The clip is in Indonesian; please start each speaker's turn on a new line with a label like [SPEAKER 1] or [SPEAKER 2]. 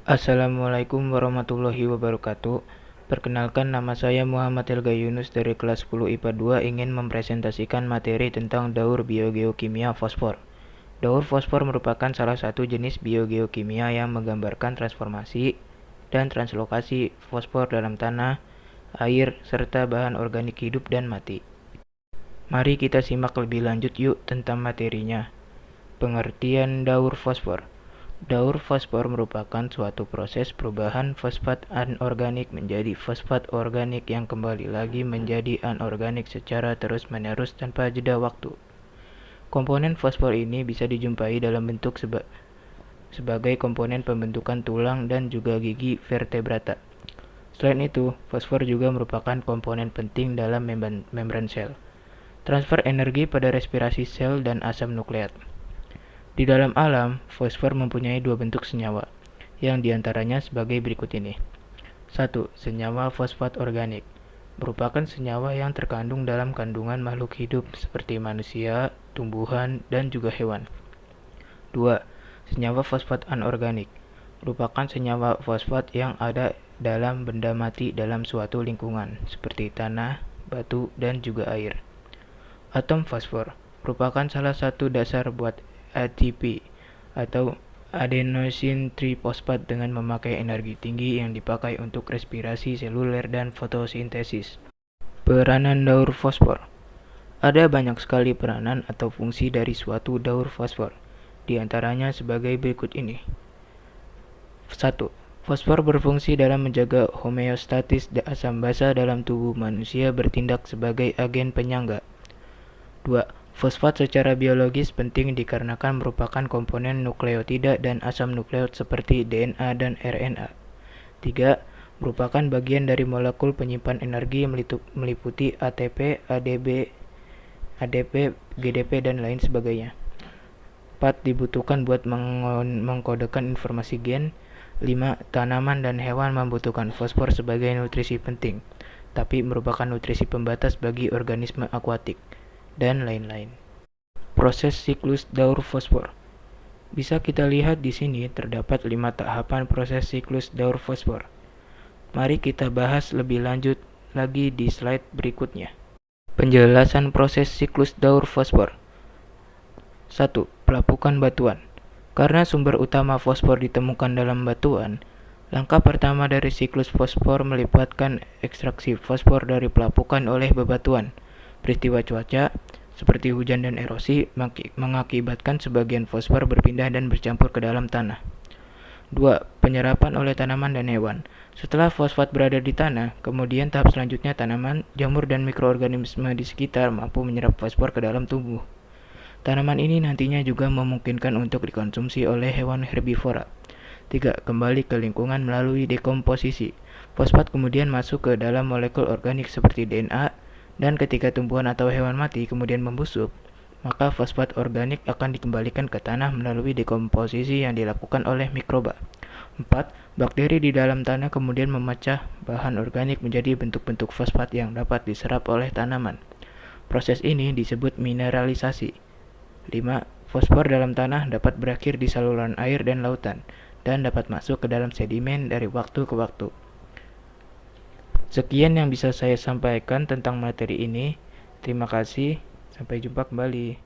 [SPEAKER 1] Assalamualaikum warahmatullahi wabarakatuh. Perkenalkan, nama saya Muhammad Elga Yunus dari kelas 10 IPA 2 ingin mempresentasikan materi tentang daur biogeokimia fosfor. Daur fosfor merupakan salah satu jenis biogeokimia yang menggambarkan transformasi dan translokasi fosfor dalam tanah, air, serta bahan organik hidup dan mati. Mari kita simak lebih lanjut yuk tentang materinya. Pengertian daur fosfor. Daur fosfor merupakan suatu proses perubahan fosfat anorganik menjadi fosfat organik yang kembali lagi menjadi anorganik secara terus-menerus tanpa jeda waktu. Komponen fosfor ini bisa dijumpai dalam bentuk sebagai komponen pembentukan tulang dan juga gigi vertebrata. Selain itu, fosfor juga merupakan komponen penting dalam membran sel. Transfer energi pada respirasi sel dan asam nukleat. Di dalam alam, fosfor mempunyai dua bentuk senyawa, yang diantaranya sebagai berikut ini. 1. Senyawa fosfat organik merupakan senyawa yang terkandung dalam kandungan makhluk hidup seperti manusia, tumbuhan, dan juga hewan. 2. Senyawa fosfat anorganik merupakan senyawa fosfat yang ada dalam benda mati dalam suatu lingkungan, seperti tanah, batu, dan juga air. Atom fosfor merupakan salah satu dasar buat ATP atau adenosine trifosfat dengan memakai energi tinggi yang dipakai untuk respirasi seluler dan fotosintesis. Peranan daur fosfor. Ada banyak sekali peranan atau fungsi dari suatu daur fosfor, di antaranya sebagai berikut ini. 1. Fosfor berfungsi dalam menjaga homeostatis asam basa dalam tubuh manusia bertindak sebagai agen penyangga. 2. Fosfat secara biologis penting dikarenakan merupakan komponen nukleotida dan asam nukleot seperti DNA dan RNA. 3. Merupakan bagian dari molekul penyimpan energi meliputi ATP, ADP, GDP, dan lain sebagainya. 4. Dibutuhkan buat mengkodekan informasi gen. 5. Tanaman dan hewan membutuhkan fosfor sebagai nutrisi penting, tapi merupakan nutrisi pembatas bagi organisme akuatik, dan lain-lain. Proses siklus daur fosfor. Bisa kita lihat di sini terdapat 5 tahapan proses siklus daur fosfor. Mari kita bahas lebih lanjut lagi di slide berikutnya. Penjelasan proses siklus daur fosfor. 1. Pelapukan batuan. Karena sumber utama fosfor ditemukan dalam batuan, langkah pertama dari siklus fosfor melibatkan ekstraksi fosfor dari pelapukan oleh bebatuan. Peristiwa cuaca, seperti hujan dan erosi, mengakibatkan sebagian fosfor berpindah dan bercampur ke dalam tanah. 2. Penyerapan oleh tanaman dan hewan. Setelah fosfat berada di tanah, kemudian tahap selanjutnya tanaman, jamur, dan mikroorganisme di sekitar mampu menyerap fosfor ke dalam tubuh. Tanaman ini nantinya juga memungkinkan untuk dikonsumsi oleh hewan herbivora. 3. Kembali ke lingkungan melalui dekomposisi. Fosfat kemudian masuk ke dalam molekul organik seperti DNA, dan ketika tumbuhan atau hewan mati kemudian membusuk, maka fosfat organik akan dikembalikan ke tanah melalui dekomposisi yang dilakukan oleh mikroba. 4. Bakteri di dalam tanah kemudian memecah bahan organik menjadi bentuk-bentuk fosfat yang dapat diserap oleh tanaman. Proses ini disebut mineralisasi. 5. Fosfor dalam tanah dapat berakhir di saluran air dan lautan, dan dapat masuk ke dalam sedimen dari waktu ke waktu. Sekian yang bisa saya sampaikan tentang materi ini. Terima kasih. Sampai jumpa kembali.